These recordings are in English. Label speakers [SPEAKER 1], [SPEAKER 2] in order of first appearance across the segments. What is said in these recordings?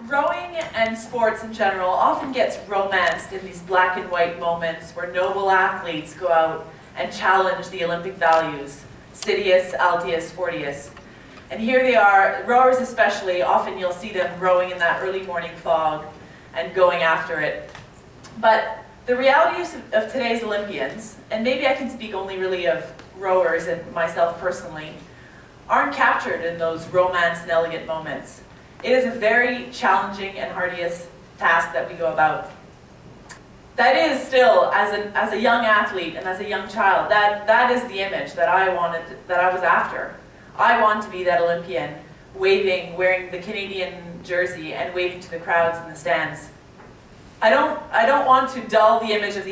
[SPEAKER 1] Rowing and sports in general often gets romanced in these black and white moments where noble athletes go out and challenge the Olympic values, Citius, Altius, Fortius. And here they are, rowers especially, often you'll see them rowing in that early morning fog and going after it. But the realities of today's Olympians, and maybe I can speak only really of rowers and myself personally, aren't captured in those romanced and elegant moments. It is a very challenging and arduous task that we go about. That is still, as a young athlete and as a young child, that is the image that I was after. I want to be that Olympian, waving, wearing the Canadian jersey and waving to the crowds in the stands. I don't want to dull the image of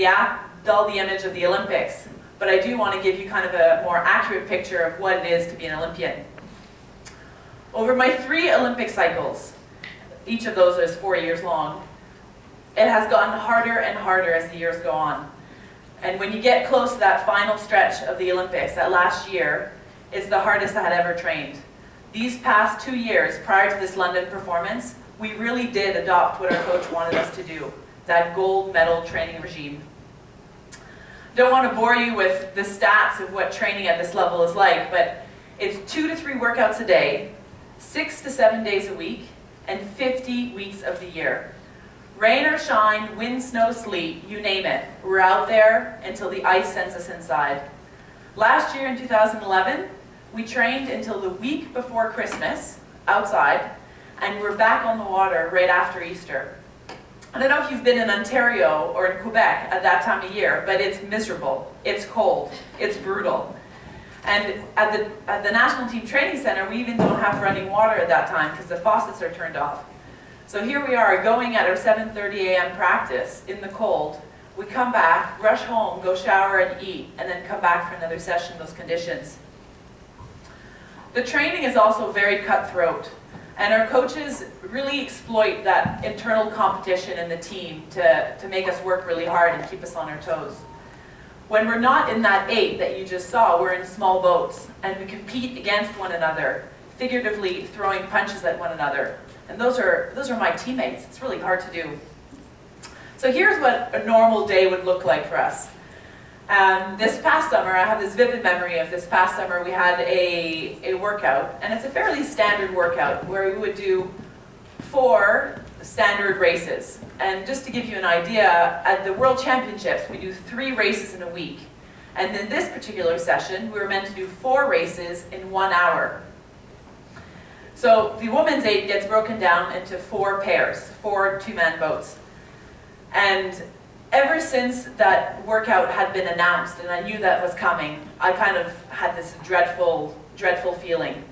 [SPEAKER 1] the Olympics, but I do want to give you kind of a more accurate picture of what it is to be an Olympian. Over my 3 Olympic cycles, each of those is 4 years long, it has gotten harder and harder as the years go on. And when you get close to that final stretch of the Olympics, that last year, it's the hardest I had ever trained. These past 2 years, prior to this London performance, we really did adopt what our coach wanted us to do, that gold medal training regime. Don't want to bore you with the stats of what training at this level is like, but it's 2 to 3 workouts a day, 6 to 7 days a week, and 50 weeks of the year. Rain or shine, wind, snow, sleet, you name it. We're out there until the ice sends us inside. Last year in 2011, we trained until the week before Christmas, outside, and we're back on the water right after Easter. I don't know if you've been in Ontario or in Quebec at that time of year, but it's miserable, it's cold, it's brutal. And at the National Team Training Center, we even don't have running water at that time because the faucets are turned off. So here we are going at our 7:30 a.m. practice in the cold. We come back, rush home, go shower and eat, and then come back for another session in those conditions. The training is also very cutthroat, and our coaches really exploit that internal competition in the team to make us work really hard and keep us on our toes. When we're not in that 8 that you just saw, we're in small boats, and we compete against one another, figuratively throwing punches at one another. And those are my teammates. It's really hard to do. So here's what a normal day would look like for us. This past summer, I have this vivid memory of this past summer, we had a workout, and it's a fairly standard workout where we would do 4 standard races. And just to give you an idea, at the World Championships, we do 3 races in a week. And in this particular session, we were meant to do 4 races in 1 hour. So the women's 8 gets broken down into 4 pairs, 4 2-man boats. And ever since that workout had been announced and I knew that was coming, I kind of had this dreadful feeling.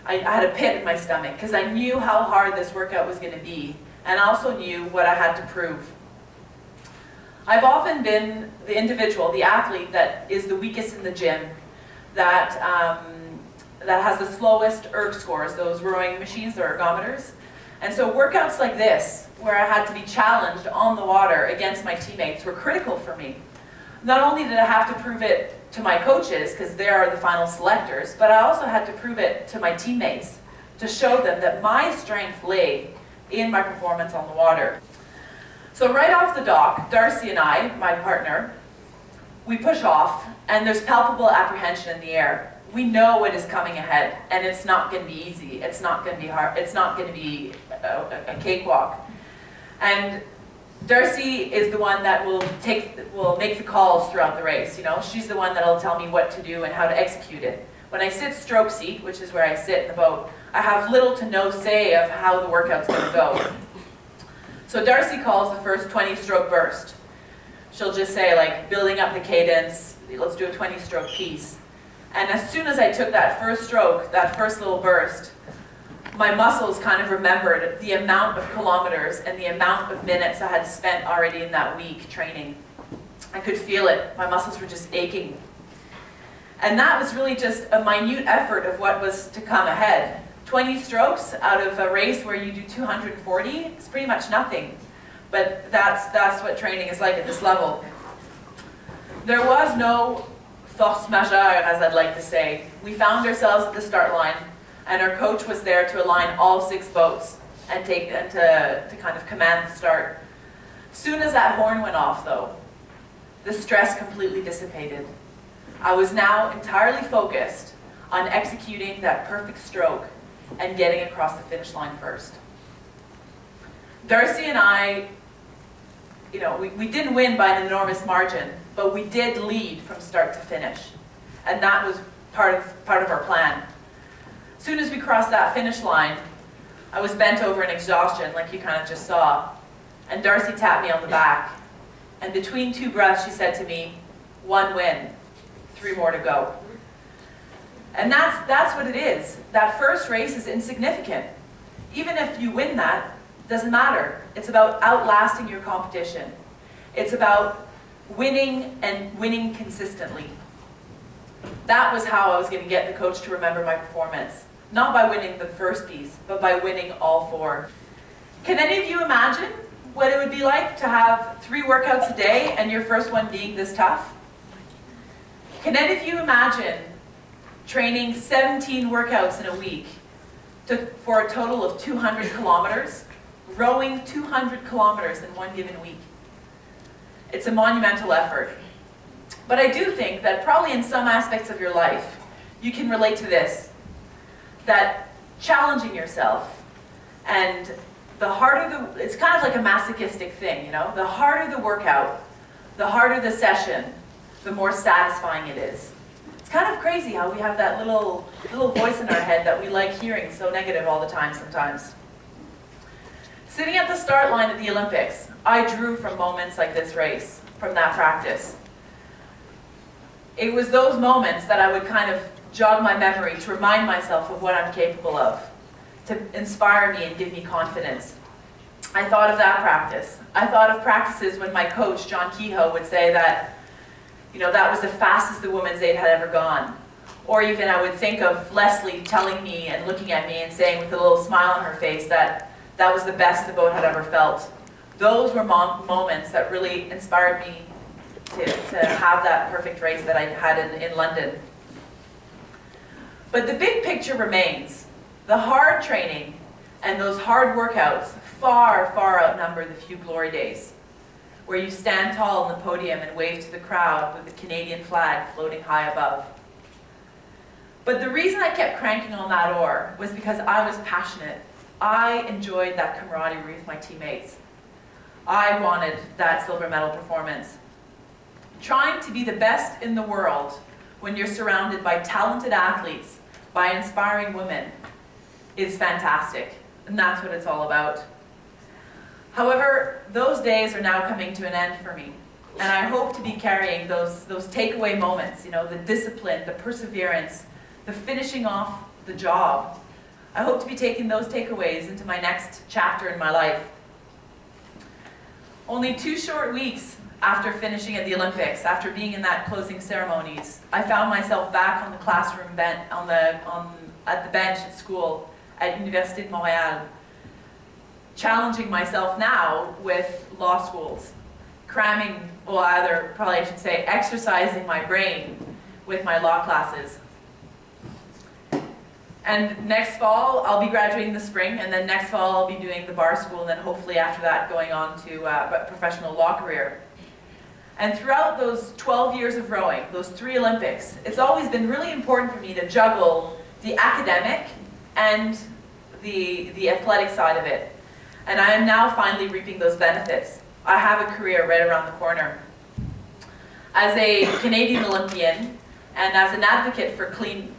[SPEAKER 1] I had a pit in my stomach because I knew how hard this workout was going to be, and I also knew what I had to prove. I've often been the individual, the athlete that is the weakest in the gym, that has the slowest erg scores, those rowing machines, the ergometers. And so workouts like this, where I had to be challenged on the water against my teammates, were critical for me. Not only did I have to prove it to my coaches, because they are the final selectors, but I also had to prove it to my teammates, to show them that my strength lay in my performance on the water. So right off the dock, Darcy and I, my partner, we push off, and there's palpable apprehension in the air. We know what is coming ahead, and it's not going to be easy. It's not going to be hard. It's not going to be a cakewalk. And Darcy is the one that will make the calls throughout the race. You know, she's the one that'll tell me what to do and how to execute it. When I sit stroke seat, which is where I sit in the boat, I have little to no say of how the workout's going to go. So Darcy calls the first 20-stroke burst. She'll just say, like, building up the cadence, let's do a 20-stroke piece. And as soon as I took that first stroke, that first little burst, my muscles kind of remembered the amount of kilometers and the amount of minutes I had spent already in that week training. I could feel it. My muscles were just aching. And that was really just a minute effort of what was to come ahead. 20 strokes out of a race where you do 240 is pretty much nothing. But that's what training is like at this level. There was no force majeure, as I'd like to say. We found ourselves at the start line, and our coach was there to align all 6 boats. and to kind of command the start. Soon as that horn went off, though, the stress completely dissipated. I was now entirely focused on executing that perfect stroke and getting across the finish line first. Darcy and I, we didn't win by an enormous margin, but we did lead from start to finish. And that was part of our plan. As soon as we crossed that finish line, I was bent over in exhaustion, like you kind of just saw. And Darcy tapped me on the back. And between two breaths, she said to me, 1 win, 3 more to go. And that's what it is. That first race is insignificant. Even if you win that, doesn't matter. It's about outlasting your competition. It's about winning and winning consistently. That was how I was going to get the coach to remember my performance. Not by winning the first piece, but by winning all 4. Can any of you imagine what it would be like to have 3 workouts a day and your first one being this tough? Can any of you imagine training 17 workouts in a week for a total of 200 kilometers? Rowing 200 kilometers in one given week. It's a monumental effort. But I do think that probably in some aspects of your life, you can relate to this. That challenging yourself, and the harder it's kind of like a masochistic thing, the harder the workout, the harder the session, the more satisfying it is. It's kind of crazy how we have that little voice in our head that we like hearing so negative all the time sometimes. Sitting at the start line at the Olympics, I drew from moments like this race, from that practice. It was those moments that I would kind of jog my memory to remind myself of what I'm capable of, to inspire me and give me confidence. I thought of that practice. I thought of practices when my coach, John Kehoe, would say that, that was the fastest the women's 8 had ever gone. Or even I would think of Leslie telling me and looking at me and saying with a little smile on her face that was the best the boat had ever felt. Those were moments that really inspired me to have that perfect race that I had in London. But the big picture remains. The hard training and those hard workouts far, far outnumber the few glory days, where you stand tall on the podium and wave to the crowd with the Canadian flag floating high above. But the reason I kept cranking on that oar was because I was passionate. I enjoyed that camaraderie with my teammates. I wanted that silver medal performance. Trying to be the best in the world when you're surrounded by talented athletes, by inspiring women, is fantastic. And that's what it's all about. However, those days are now coming to an end for me. And I hope to be carrying those takeaway moments, the discipline, the perseverance, the finishing off the job. I hope to be taking those takeaways into my next chapter in my life. Only 2 short weeks after finishing at the Olympics, after being in that closing ceremonies, I found myself back on the classroom bench, at the bench at school at Université de Montréal, challenging myself now with law schools, cramming, probably I should say, exercising my brain with my law classes. And next fall, I'll be graduating this spring, and then next fall I'll be doing the bar school, and then hopefully after that going on to a professional law career. And throughout those 12 years of rowing, those 3 Olympics, it's always been really important for me to juggle the academic and the athletic side of it. And I am now finally reaping those benefits. I have a career right around the corner. As a Canadian Olympian, and as an advocate for clean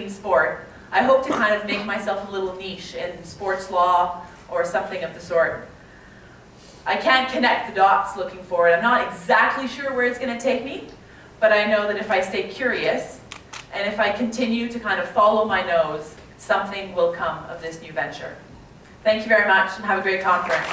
[SPEAKER 1] sport, I hope to kind of make myself a little niche in sports law or something of the sort. I can't connect the dots looking for it. I'm not exactly sure where it's going to take me, but I know that if I stay curious and if I continue to kind of follow my nose, something will come of this new venture. Thank you very much and have a great conference.